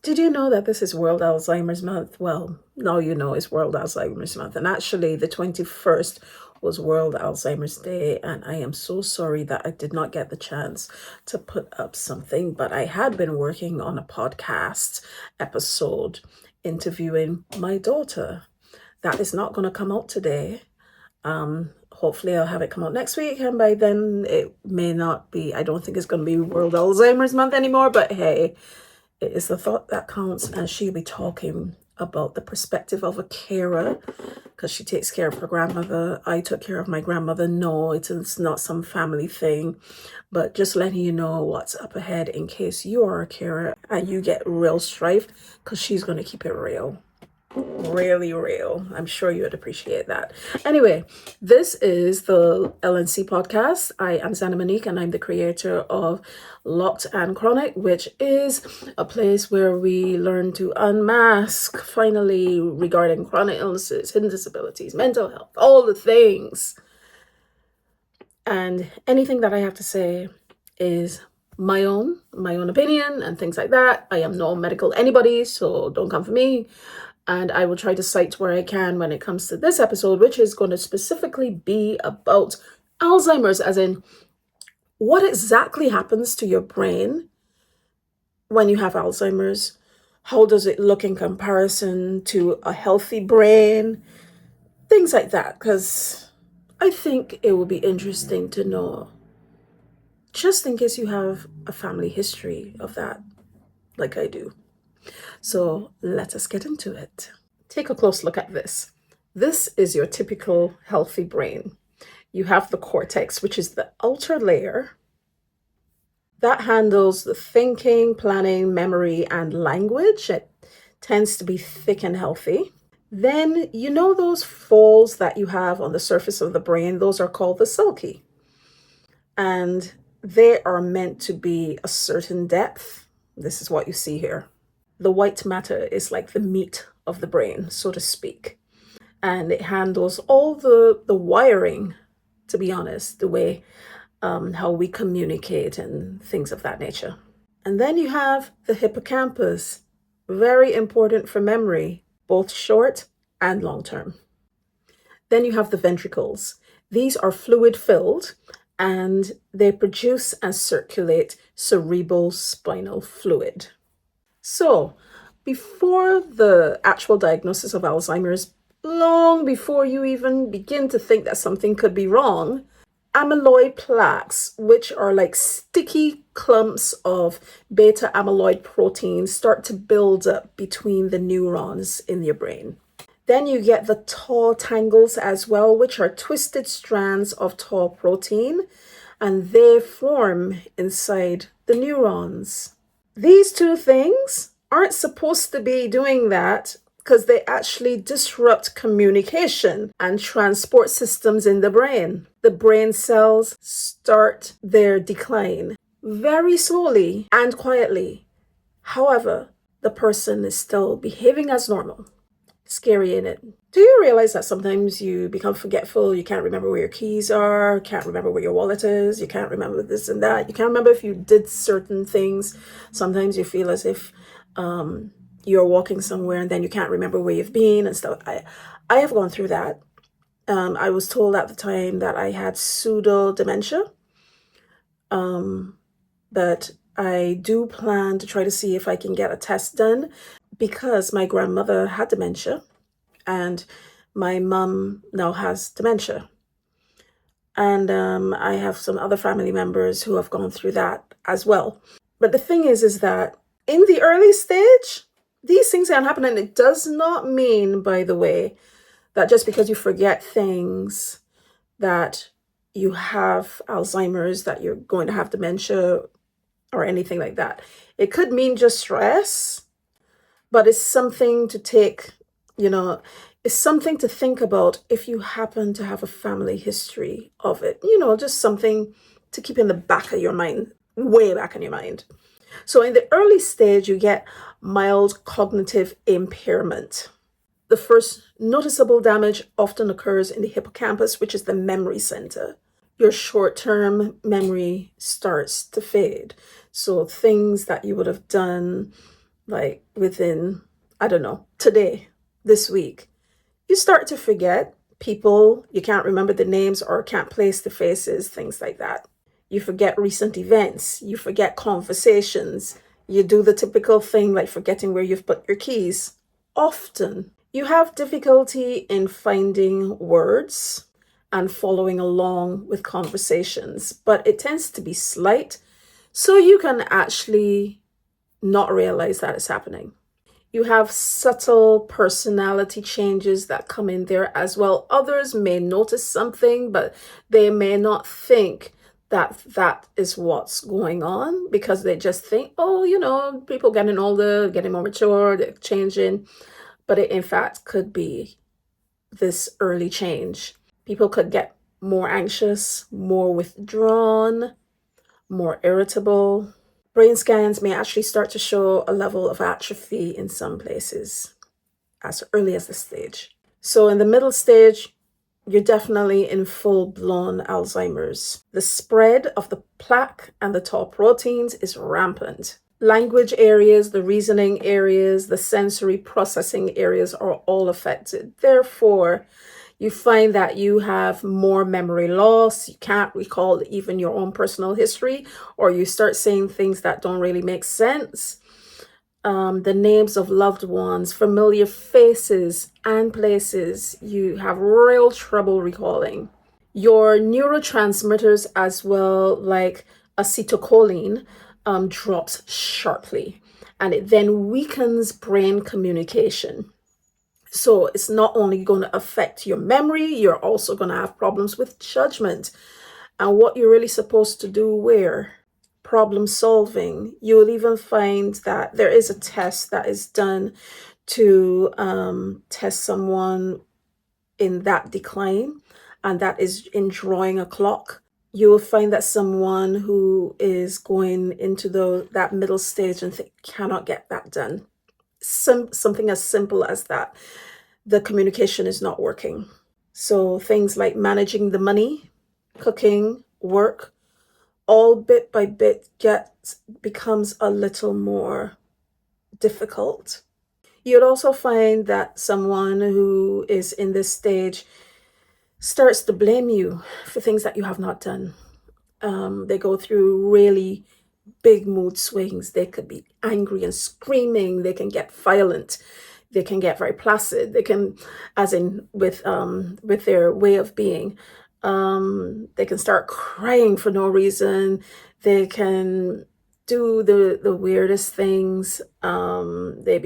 Did you know that this is World Alzheimer's Month? Well, now you know it's World Alzheimer's Month. And actually, the 21st was World Alzheimer's Day. And I am so sorry that I did not get the chance to put up something. But I had been working on a podcast episode interviewing my daughter. That is not going to come out today. Hopefully I'll have it come out next week, and by then it may not be, I don't think it's going to be World Alzheimer's Month anymore, but hey, it is the thought that counts. And she'll be talking about the perspective of a carer, because she takes care of her grandmother. I took care of my grandmother. No, it's not some family thing, but just letting you know what's up ahead in case you are a carer and you get real strife, because she's going to keep it real. Really real. I'm sure you would appreciate that. Anyway, this is the LNC podcast. I am Xana Monique, and I'm the creator of LOC'D and Chronic, which is a place where we learn to unmask, finally, regarding chronic illnesses, hidden disabilities, mental health, all the things. And anything that I have to say is my own opinion and things like that. I am no medical anybody, so don't come for me. And I will try to cite where I can when it comes to this episode, which is going to specifically be about Alzheimer's, as in what exactly happens to your brain when you have Alzheimer's. How does it look in comparison to a healthy brain? Things like that, because I think it will be interesting to know, just in case you have a family history of that, like I do. So let us get into it. Take a close look at this. This is your typical healthy brain. You have the cortex, which is the outer layer that handles the thinking, planning, memory, and language. It tends to be thick and healthy. Then you know those folds that you have on the surface of the brain, those are called the sulci. And they are meant to be a certain depth. This is what you see here. The white matter is like the meat of the brain, so to speak. And it handles all the wiring, to be honest, the way how we communicate and things of that nature. And then you have the hippocampus, very important for memory, both short and long term. Then you have the ventricles. These are fluid filled, and they produce and circulate cerebral spinal fluid. So, before the actual diagnosis of Alzheimer's, long before you even begin to think that something could be wrong, amyloid plaques, which are like sticky clumps of beta amyloid protein, start to build up between the neurons in your brain. Then you get the tau tangles as well, which are twisted strands of tau protein, and they form inside the neurons. These two things aren't supposed to be doing that, because they actually disrupt communication and transport systems in the brain. The brain cells start their decline very slowly and quietly. However, the person is still behaving as normal. Scary, in it. Do you realize that sometimes you become forgetful? You can't remember where your keys are, can't remember where your wallet is, you can't remember this and that, you can't remember if you did certain things. Sometimes you feel as if you're walking somewhere and then you can't remember where you've been and stuff. I have gone through that. I was told at the time that I had pseudo-dementia, but I do plan to try to see if I can get a test done, because my grandmother had dementia and my mum now has dementia. And I have some other family members who have gone through that as well. But the thing is that in the early stage, these things can happen. And it does not mean, by the way, that just because you forget things that you have Alzheimer's, that you're going to have dementia or anything like that. It could mean just stress. But it's something to take, it's something to think about if you happen to have a family history of it. Just something to keep in the back of your mind, way back in your mind. So in the early stage, you get mild cognitive impairment. The first noticeable damage often occurs in the hippocampus, which is the memory center. Your short-term memory starts to fade. So things that you would have done like within, I don't know, today, this week, you start to forget people, you can't remember the names or can't place the faces, things like that. You forget recent events, you forget conversations, you do the typical thing like forgetting where you've put your keys. Often, you have difficulty in finding words and following along with conversations, but it tends to be slight, so you can actually not realize that it's happening. You have subtle personality changes that come in there as well. Others may notice something, but they may not think that that is what's going on because they just think, oh, people getting older, getting more mature, they're changing. But it, in fact, could be this early change. People could get more anxious, more withdrawn, more irritable. Brain scans may actually start to show a level of atrophy in some places as early as this stage. So in the middle stage, you're definitely in full-blown Alzheimer's. The spread of the plaque and the tau proteins is rampant. Language areas, the reasoning areas, the sensory processing areas are all affected. Therefore, you find that you have more memory loss. You can't recall even your own personal history, or you start saying things that don't really make sense. The names of loved ones, familiar faces and places, you have real trouble recalling. Your neurotransmitters as well, like acetylcholine, drops sharply, and it then weakens brain communication. So it's not only going to affect your memory, you're also going to have problems with judgment and what you're really supposed to do where. Problem solving. You'll even find that there is a test that is done to test someone in that decline, and that is in drawing a clock. You'll find that someone who is going into that middle stage and cannot get that done. Something as simple as that. The communication is not working. So things like managing the money, cooking, work, all bit by bit becomes a little more difficult. You'd also find that someone who is in this stage starts to blame you for things that you have not done. They go through really big mood swings. They could be angry and screaming. They can get violent. They can get very placid. They can, as in with their way of being, they can start crying for no reason. They can do the weirdest things. They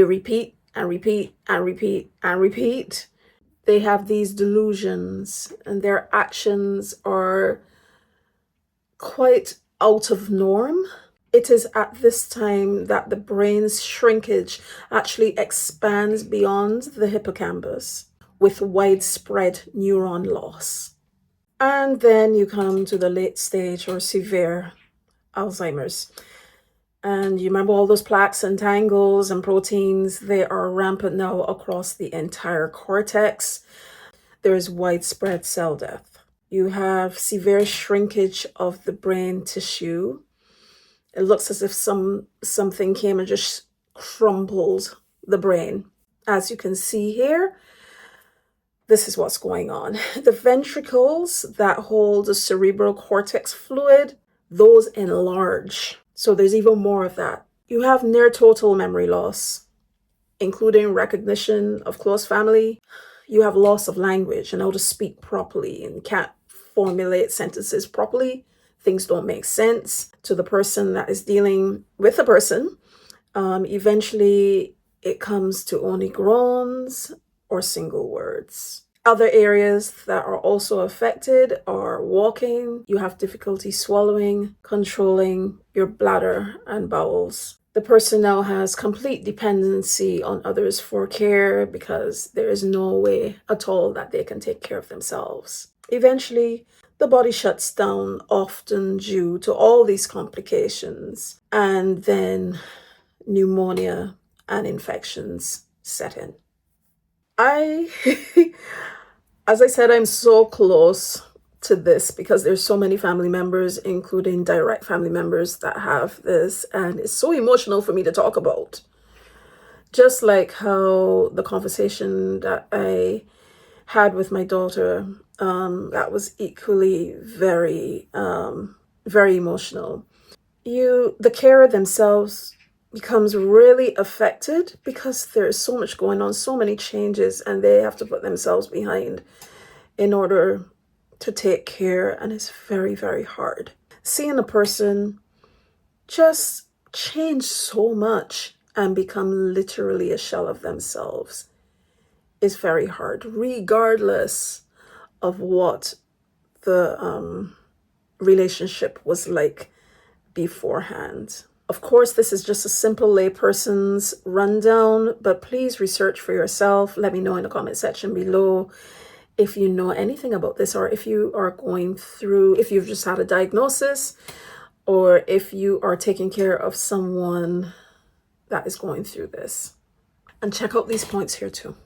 repeat and repeat and repeat and repeat. They have these delusions, and their actions are quite out of norm. It is at this time that the brain's shrinkage actually expands beyond the hippocampus with widespread neuron loss. And then you come to the late stage or severe Alzheimer's. And you remember all those plaques and tangles and proteins, they are rampant now across the entire cortex. There is widespread cell death. You have severe shrinkage of the brain tissue. It looks as if something came and just crumpled the brain. As you can see here, this is what's going on. The ventricles that hold the cerebral cortex fluid, those enlarge. So there's even more of that. You have near total memory loss, including recognition of close family. You have loss of language and how to speak properly and can't formulate sentences properly. Things don't make sense to the person that is dealing with the person. Eventually, it comes to only groans or single words. Other areas that are also affected are walking. You have difficulty swallowing, controlling your bladder and bowels. The person now has complete dependency on others for care because there is no way at all that they can take care of themselves. Eventually, the body shuts down, often due to all these complications, and then pneumonia and infections set in. As I said, I'm so close to this because there's so many family members, including direct family members, that have this, and it's so emotional for me to talk about. Just like how the conversation that I had with my daughter, that was equally very emotional. The carer themselves becomes really affected because there's so much going on, so many changes, and they have to put themselves behind in order to take care, and it's very hard. Seeing a person just change so much and become literally a shell of themselves is very hard, regardless of what the relationship was like beforehand. Of course, this is just a simple layperson's rundown, but please research for yourself. Let me know in the comment section below if you know anything about this, or if you are going through, if you've just had a diagnosis, or if you are taking care of someone that is going through this. And check out these points here too.